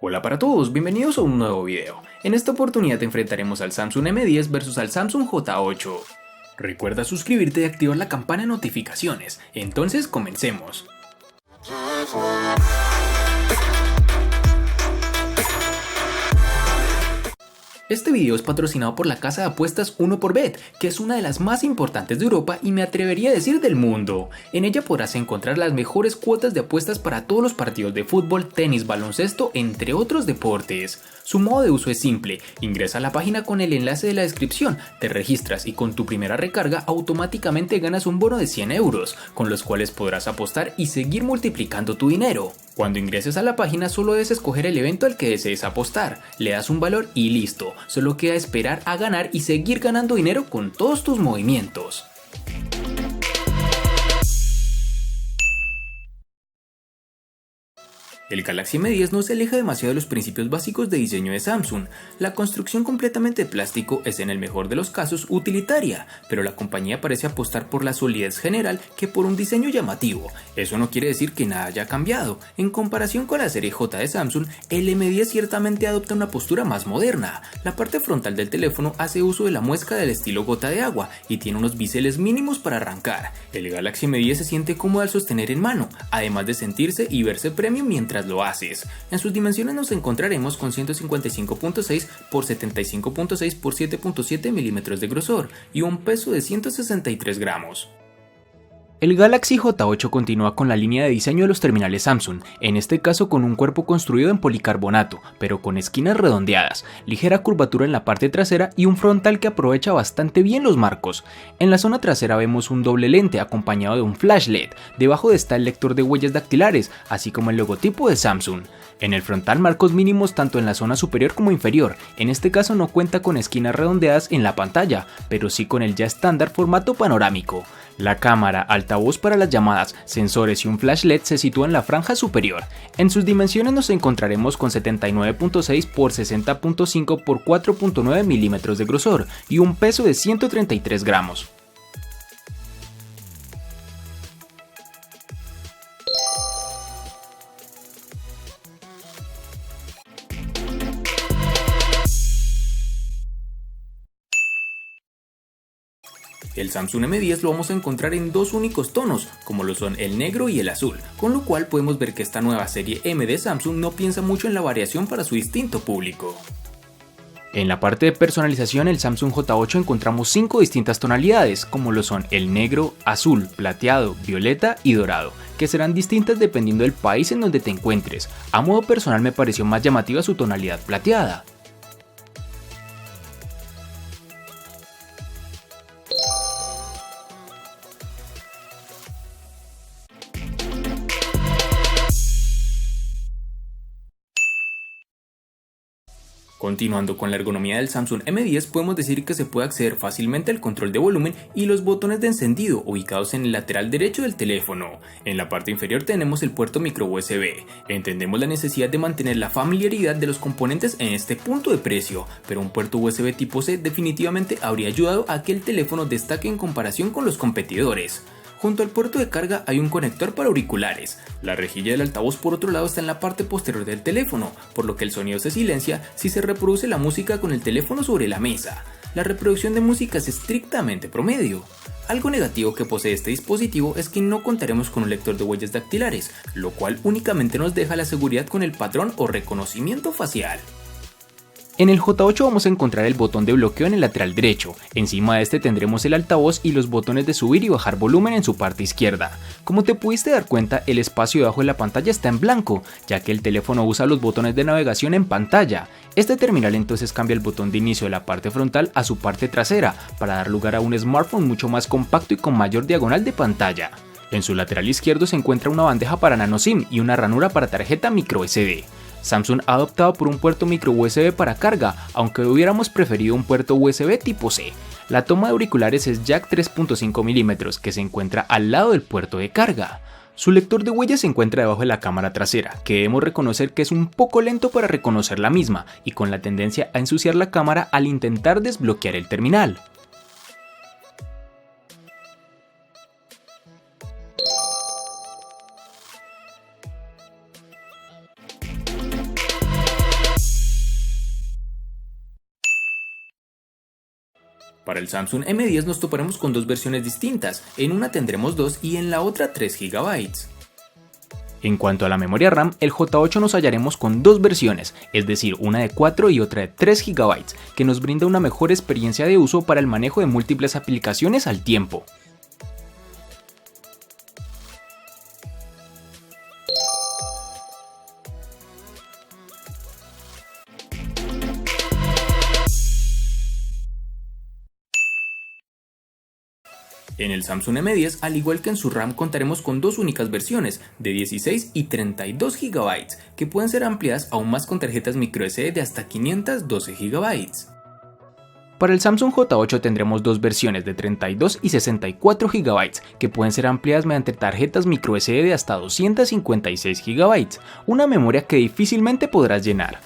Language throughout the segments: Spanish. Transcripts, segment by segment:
Hola para todos, bienvenidos a un nuevo video. En esta oportunidad enfrentaremos al Samsung M10 versus al Samsung J8. Recuerda suscribirte y activar la campana de notificaciones. Entonces comencemos. Este video es patrocinado por la casa de apuestas 1xBet, que es una de las más importantes de Europa y me atrevería a decir del mundo. En ella podrás encontrar las mejores cuotas de apuestas para todos los partidos de fútbol, tenis, baloncesto, entre otros deportes. Su modo de uso es simple, ingresa a la página con el enlace de la descripción, te registras y con tu primera recarga automáticamente ganas un bono de 100 euros, con los cuales podrás apostar y seguir multiplicando tu dinero. Cuando ingreses a la página solo debes escoger el evento al que desees apostar, le das un valor y listo, solo queda esperar a ganar y seguir ganando dinero con todos tus movimientos. El Galaxy M10 no se aleja demasiado de los principios básicos de diseño de Samsung. La construcción completamente de plástico es en el mejor de los casos utilitaria, pero la compañía parece apostar por la solidez general que por un diseño llamativo. Eso no quiere decir que nada haya cambiado. En comparación con la serie J de Samsung, el M10 ciertamente adopta una postura más moderna. La parte frontal del teléfono hace uso de la muesca del estilo gota de agua y tiene unos biseles mínimos para arrancar. El Galaxy M10 se siente cómodo al sostener en mano, además de sentirse y verse premium mientras lo haces. En sus dimensiones nos encontraremos con 155.6 por 75.6 por 7.7 milímetros de grosor y un peso de 163 gramos. El Galaxy J8 continúa con la línea de diseño de los terminales Samsung, en este caso con un cuerpo construido en policarbonato, pero con esquinas redondeadas, ligera curvatura en la parte trasera y un frontal que aprovecha bastante bien los marcos. En la zona trasera vemos un doble lente acompañado de un flash LED, debajo está el lector de huellas dactilares, así como el logotipo de Samsung. En el frontal marcos mínimos tanto en la zona superior como inferior, en este caso no cuenta con esquinas redondeadas en la pantalla, pero sí con el ya estándar formato panorámico. La cámara, altavoz para las llamadas, sensores y un flash LED se sitúa en la franja superior. En sus dimensiones nos encontraremos con 79.6 por 60.5 por 4.9 milímetros de grosor y un peso de 133 gramos. El Samsung M10 lo vamos a encontrar en dos únicos tonos, como lo son el negro y el azul, con lo cual podemos ver que esta nueva serie M de Samsung no piensa mucho en la variación para su distinto público. En la parte de personalización el Samsung J8 encontramos 5 distintas tonalidades, como lo son el negro, azul, plateado, violeta y dorado, que serán distintas dependiendo del país en donde te encuentres. A modo personal me pareció más llamativa su tonalidad plateada. Continuando con la ergonomía del Samsung M10 podemos decir que se puede acceder fácilmente al control de volumen y los botones de encendido ubicados en el lateral derecho del teléfono. En la parte inferior tenemos el puerto micro USB. Entendemos la necesidad de mantener la familiaridad de los componentes en este punto de precio, pero un puerto USB tipo C definitivamente habría ayudado a que el teléfono destaque en comparación con los competidores. Junto al puerto de carga hay un conector para auriculares. La rejilla del altavoz por otro lado está en la parte posterior del teléfono, por lo que el sonido se silencia si se reproduce la música con el teléfono sobre la mesa. La reproducción de música es estrictamente promedio. Algo negativo que posee este dispositivo es que no contaremos con un lector de huellas dactilares, lo cual únicamente nos deja la seguridad con el patrón o reconocimiento facial. En el J8 vamos a encontrar el botón de bloqueo en el lateral derecho, encima de este tendremos el altavoz y los botones de subir y bajar volumen en su parte izquierda. Como te pudiste dar cuenta, el espacio debajo de la pantalla está en blanco, ya que el teléfono usa los botones de navegación en pantalla. Este terminal entonces cambia el botón de inicio de la parte frontal a su parte trasera, para dar lugar a un smartphone mucho más compacto y con mayor diagonal de pantalla. En su lateral izquierdo se encuentra una bandeja para nano SIM y una ranura para tarjeta micro SD. Samsung ha optado por un puerto micro USB para carga, aunque hubiéramos preferido un puerto USB tipo C. La toma de auriculares es jack 3.5 mm que se encuentra al lado del puerto de carga. Su lector de huellas se encuentra debajo de la cámara trasera, que debemos reconocer que es un poco lento para reconocer la misma y con la tendencia a ensuciar la cámara al intentar desbloquear el terminal. Para el Samsung M10 nos toparemos con dos versiones distintas, en una tendremos 2 y en la otra 3 GB. En cuanto a la memoria RAM, el J8 nos hallaremos con dos versiones, es decir, una de 4 y otra de 3 GB, que nos brinda una mejor experiencia de uso para el manejo de múltiples aplicaciones al tiempo. En el Samsung M10, al igual que en su RAM, contaremos con dos únicas versiones, de 16 y 32 GB, que pueden ser ampliadas aún más con tarjetas microSD de hasta 512 GB. Para el Samsung J8 tendremos dos versiones de 32 y 64 GB, que pueden ser ampliadas mediante tarjetas microSD de hasta 256 GB, una memoria que difícilmente podrás llenar.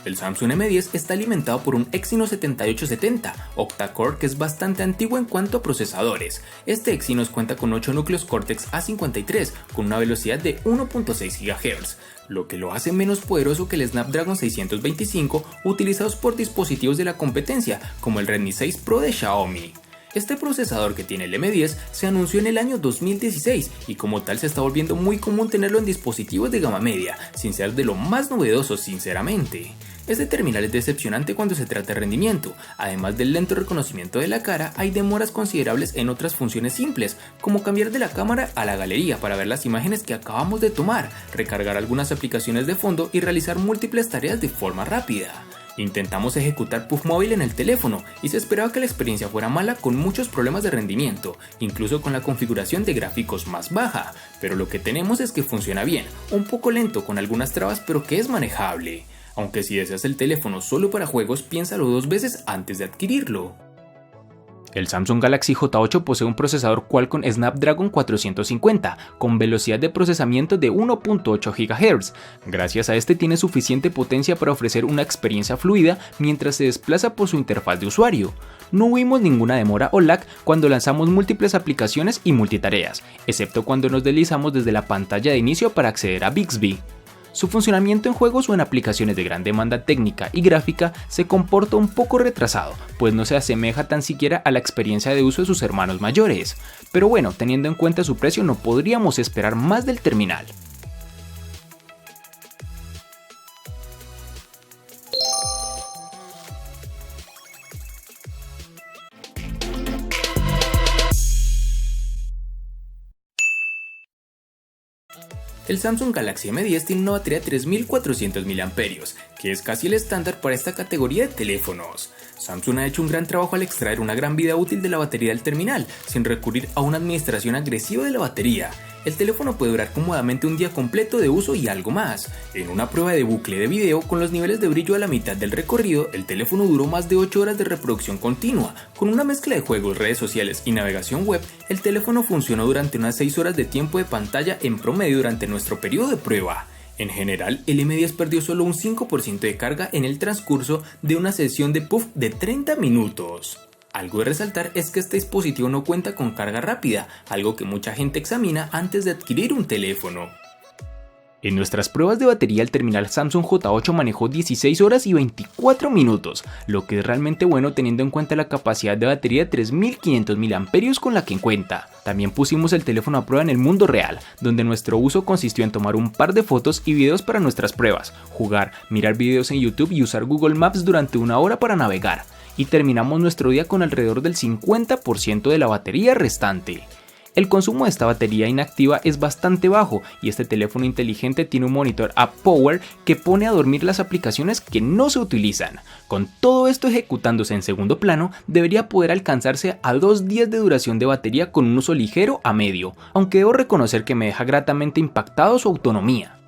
El Samsung M10 está alimentado por un Exynos 7870 octa-core que es bastante antiguo en cuanto a procesadores. Este Exynos cuenta con 8 núcleos Cortex A53 con una velocidad de 1.6 GHz, lo que lo hace menos poderoso que el Snapdragon 625 utilizados por dispositivos de la competencia como el Redmi 6 Pro de Xiaomi. Este procesador que tiene el M10 se anunció en el año 2016 y como tal se está volviendo muy común tenerlo en dispositivos de gama media, sin ser de lo más novedoso sinceramente. Este terminal es decepcionante cuando se trata de rendimiento, además del lento reconocimiento de la cara, hay demoras considerables en otras funciones simples, como cambiar de la cámara a la galería para ver las imágenes que acabamos de tomar, recargar algunas aplicaciones de fondo y realizar múltiples tareas de forma rápida. Intentamos ejecutar Puff móvil en el teléfono y se esperaba que la experiencia fuera mala con muchos problemas de rendimiento, incluso con la configuración de gráficos más baja, pero lo que tenemos es que funciona bien, un poco lento con algunas trabas pero que es manejable. Aunque si deseas el teléfono solo para juegos, piénsalo dos veces antes de adquirirlo. El Samsung Galaxy J8 posee un procesador Qualcomm Snapdragon 450 con velocidad de procesamiento de 1.8 GHz. Gracias a este tiene suficiente potencia para ofrecer una experiencia fluida mientras se desplaza por su interfaz de usuario. No hubo ninguna demora o lag cuando lanzamos múltiples aplicaciones y multitareas, excepto cuando nos deslizamos desde la pantalla de inicio para acceder a Bixby. Su funcionamiento en juegos o en aplicaciones de gran demanda técnica y gráfica se comporta un poco retrasado, pues no se asemeja tan siquiera a la experiencia de uso de sus hermanos mayores. Pero bueno, teniendo en cuenta su precio no podríamos esperar más del terminal. El Samsung Galaxy M10 tiene una batería de 3400 mAh, que es casi el estándar para esta categoría de teléfonos. Samsung ha hecho un gran trabajo al extraer una gran vida útil de la batería del terminal, sin recurrir a una administración agresiva de la batería. El teléfono puede durar cómodamente un día completo de uso y algo más. En una prueba de bucle de video con los niveles de brillo a la mitad del recorrido, el teléfono duró más de 8 horas de reproducción continua. Con una mezcla de juegos, redes sociales y navegación web, el teléfono funcionó durante unas 6 horas de tiempo de pantalla en promedio durante nuestro periodo de prueba. En general, el M10 perdió solo un 5% de carga en el transcurso de una sesión de puff de 30 minutos. Algo de resaltar es que este dispositivo no cuenta con carga rápida, algo que mucha gente examina antes de adquirir un teléfono. En nuestras pruebas de batería el terminal Samsung J8 manejó 16 horas y 24 minutos, lo que es realmente bueno teniendo en cuenta la capacidad de batería de 3500 mAh con la que cuenta. También pusimos el teléfono a prueba en el mundo real, donde nuestro uso consistió en tomar un par de fotos y videos para nuestras pruebas, jugar, mirar videos en YouTube y usar Google Maps durante una hora para navegar. Y terminamos nuestro día con alrededor del 50% de la batería restante. El consumo de esta batería inactiva es bastante bajo y este teléfono inteligente tiene un monitor App Power que pone a dormir las aplicaciones que no se utilizan. Con todo esto ejecutándose en segundo plano, debería poder alcanzarse a 2 días de duración de batería con un uso ligero a medio, aunque debo reconocer que me deja gratamente impactado su autonomía.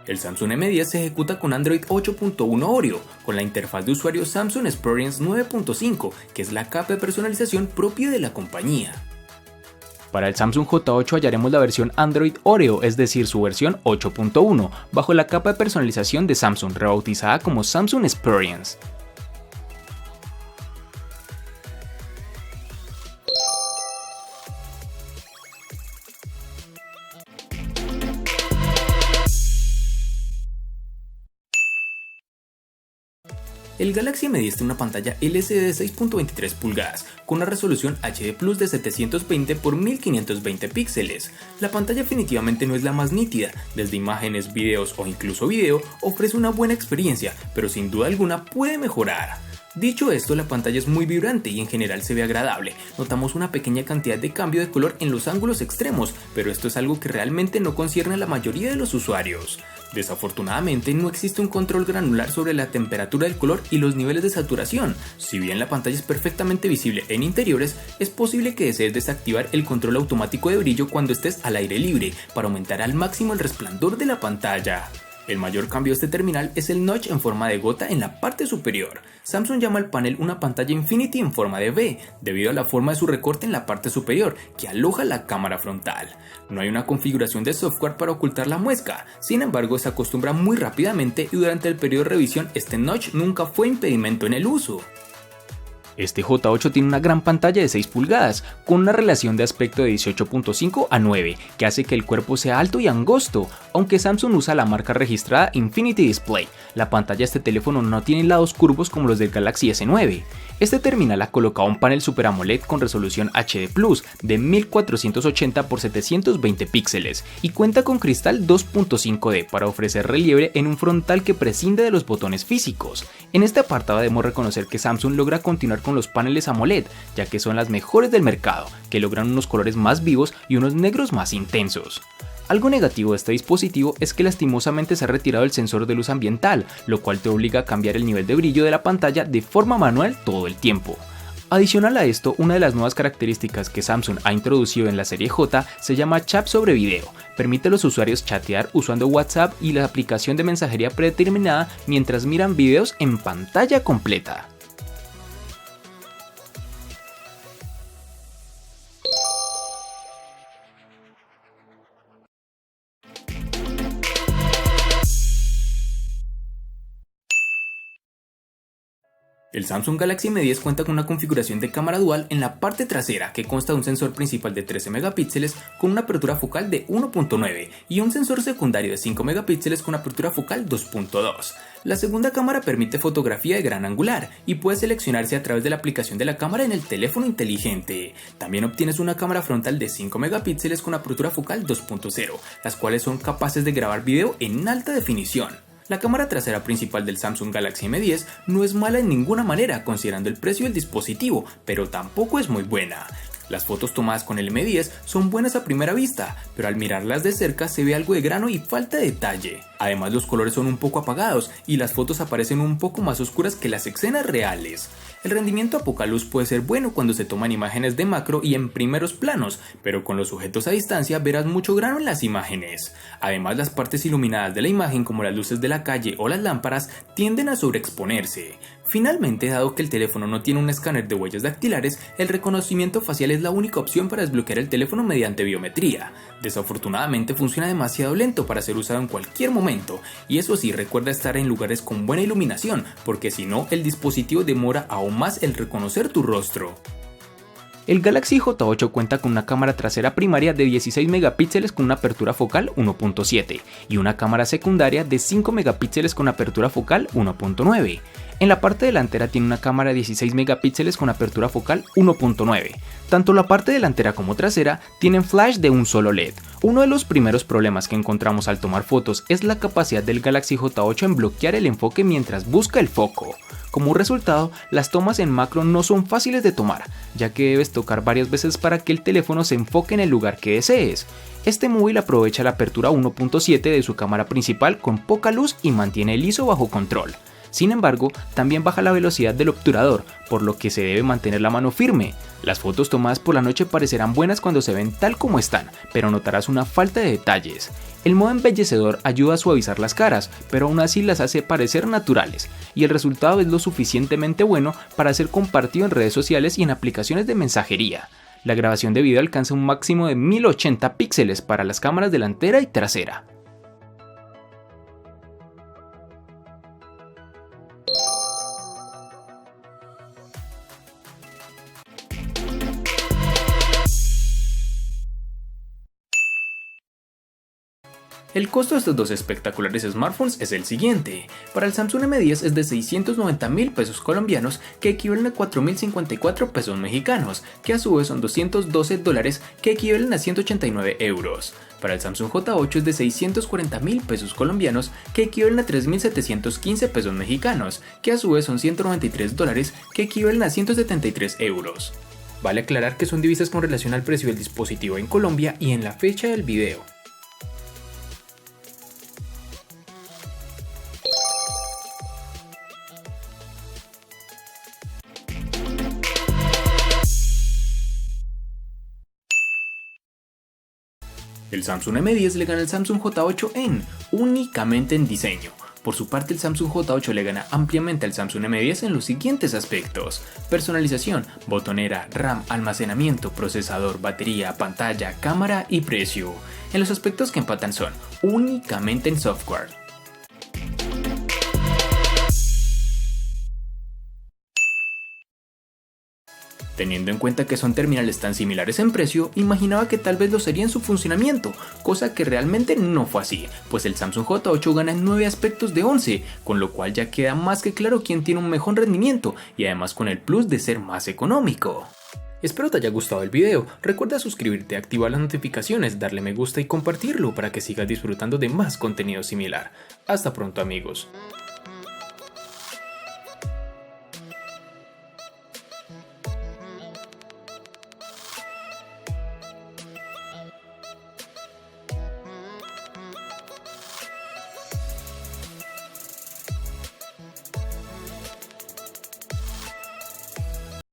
El Samsung M10 se ejecuta con Android 8.1 Oreo, con la interfaz de usuario Samsung Experience 9.5, que es la capa de personalización propia de la compañía. Para el Samsung J8 hallaremos la versión Android Oreo, es decir, su versión 8.1, bajo la capa de personalización de Samsung, rebautizada como Samsung Experience. El Galaxy M10 tiene una pantalla LCD de 6.23 pulgadas, con una resolución HD Plus de 720 x 1520 píxeles. La pantalla definitivamente no es la más nítida, desde imágenes, videos o incluso video, ofrece una buena experiencia, pero sin duda alguna puede mejorar. Dicho esto, la pantalla es muy vibrante y en general se ve agradable. Notamos una pequeña cantidad de cambio de color en los ángulos extremos, pero esto es algo que realmente no concierne a la mayoría de los usuarios. Desafortunadamente no existe un control granular sobre la temperatura del color y los niveles de saturación. Si bien la pantalla es perfectamente visible en interiores, es posible que desees desactivar el control automático de brillo cuando estés al aire libre para aumentar al máximo el resplandor de la pantalla. El mayor cambio de este terminal es el notch en forma de gota en la parte superior. Samsung llama al panel una pantalla Infinity en forma de V, debido a la forma de su recorte en la parte superior, que aloja la cámara frontal. No hay una configuración de software para ocultar la muesca, sin embargo se acostumbra muy rápidamente y durante el periodo de revisión este notch nunca fue impedimento en el uso. Este J8 tiene una gran pantalla de 6 pulgadas, con una relación de aspecto de 18.5 a 9, que hace que el cuerpo sea alto y angosto, aunque Samsung usa la marca registrada Infinity Display. La pantalla de este teléfono no tiene lados curvos como los del Galaxy S9. Este terminal ha colocado un panel Super AMOLED con resolución HD Plus de 1480 x 720 píxeles y cuenta con cristal 2.5D para ofrecer relieve en un frontal que prescinde de los botones físicos. En este apartado debemos reconocer que Samsung logra continuar con los paneles AMOLED, ya que son las mejores del mercado, que logran unos colores más vivos y unos negros más intensos. Algo negativo de este dispositivo es que lastimosamente se ha retirado el sensor de luz ambiental, lo cual te obliga a cambiar el nivel de brillo de la pantalla de forma manual todo el tiempo. Adicional a esto, una de las nuevas características que Samsung ha introducido en la serie J se llama Chat sobre video. Permite a los usuarios chatear usando WhatsApp y la aplicación de mensajería predeterminada mientras miran videos en pantalla completa. El Samsung Galaxy M10 cuenta con una configuración de cámara dual en la parte trasera que consta de un sensor principal de 13 megapíxeles con una apertura focal de 1.9 y un sensor secundario de 5 megapíxeles con apertura focal 2.2. La segunda cámara permite fotografía de gran angular y puede seleccionarse a través de la aplicación de la cámara en el teléfono inteligente. También obtienes una cámara frontal de 5 megapíxeles con apertura focal 2.0, las cuales son capaces de grabar video en alta definición. La cámara trasera principal del Samsung Galaxy M10 no es mala en ninguna manera considerando el precio del dispositivo, pero tampoco es muy buena. Las fotos tomadas con el M10 son buenas a primera vista, pero al mirarlas de cerca se ve algo de grano y falta de detalle. Además los colores son un poco apagados y las fotos aparecen un poco más oscuras que las escenas reales. El rendimiento a poca luz puede ser bueno cuando se toman imágenes de macro y en primeros planos, pero con los sujetos a distancia verás mucho grano en las imágenes. Además las partes iluminadas de la imagen como las luces de la calle o las lámparas tienden a sobreexponerse. Finalmente, dado que el teléfono no tiene un escáner de huellas dactilares, el reconocimiento facial es la única opción para desbloquear el teléfono mediante biometría. Desafortunadamente funciona demasiado lento para ser usado en cualquier momento, y eso sí, recuerda estar en lugares con buena iluminación, porque si no, el dispositivo demora aún más el reconocer tu rostro. El Galaxy J8 cuenta con una cámara trasera primaria de 16 megapíxeles con una apertura focal 1.7 y una cámara secundaria de 5 megapíxeles con apertura focal 1.9. En la parte delantera tiene una cámara de 16 megapíxeles con apertura focal 1.9. Tanto la parte delantera como trasera tienen flash de un solo LED. Uno de los primeros problemas que encontramos al tomar fotos es la capacidad del Galaxy J8 en bloquear el enfoque mientras busca el foco. Como resultado, las tomas en macro no son fáciles de tomar, ya que debes tocar varias veces para que el teléfono se enfoque en el lugar que desees. Este móvil aprovecha la apertura 1.7 de su cámara principal con poca luz y mantiene el ISO bajo control. Sin embargo, también baja la velocidad del obturador, por lo que se debe mantener la mano firme. Las fotos tomadas por la noche parecerán buenas cuando se ven tal como están, pero notarás una falta de detalles. El modo embellecedor ayuda a suavizar las caras, pero aún así las hace parecer naturales, y el resultado es lo suficientemente bueno para ser compartido en redes sociales y en aplicaciones de mensajería. La grabación de video alcanza un máximo de 1080 píxeles para las cámaras delantera y trasera. El costo de estos dos espectaculares smartphones es el siguiente. Para el Samsung M10 es de 690.000 pesos colombianos, que equivalen a 4.054 pesos mexicanos, que a su vez son $212, que equivalen a 189 euros. Para el Samsung J8 es de 640.000 pesos colombianos, que equivalen a 3.715 pesos mexicanos, que a su vez son $193, que equivalen a 173 euros. Vale aclarar que son divisas con relación al precio del dispositivo en Colombia y en la fecha del video. El Samsung M10 le gana al Samsung J8 únicamente en diseño. Por su parte, el Samsung J8 le gana ampliamente al Samsung M10 en los siguientes aspectos: personalización, botonera, RAM, almacenamiento, procesador, batería, pantalla, cámara y precio. En los aspectos que empatan son únicamente en software. Teniendo en cuenta que son terminales tan similares en precio, imaginaba que tal vez lo sería en su funcionamiento, cosa que realmente no fue así, pues el Samsung J8 gana en 9 aspectos de 11, con lo cual ya queda más que claro quién tiene un mejor rendimiento y además con el plus de ser más económico. Espero te haya gustado el video, recuerda suscribirte, activar las notificaciones, darle me gusta y compartirlo para que sigas disfrutando de más contenido similar. Hasta pronto amigos.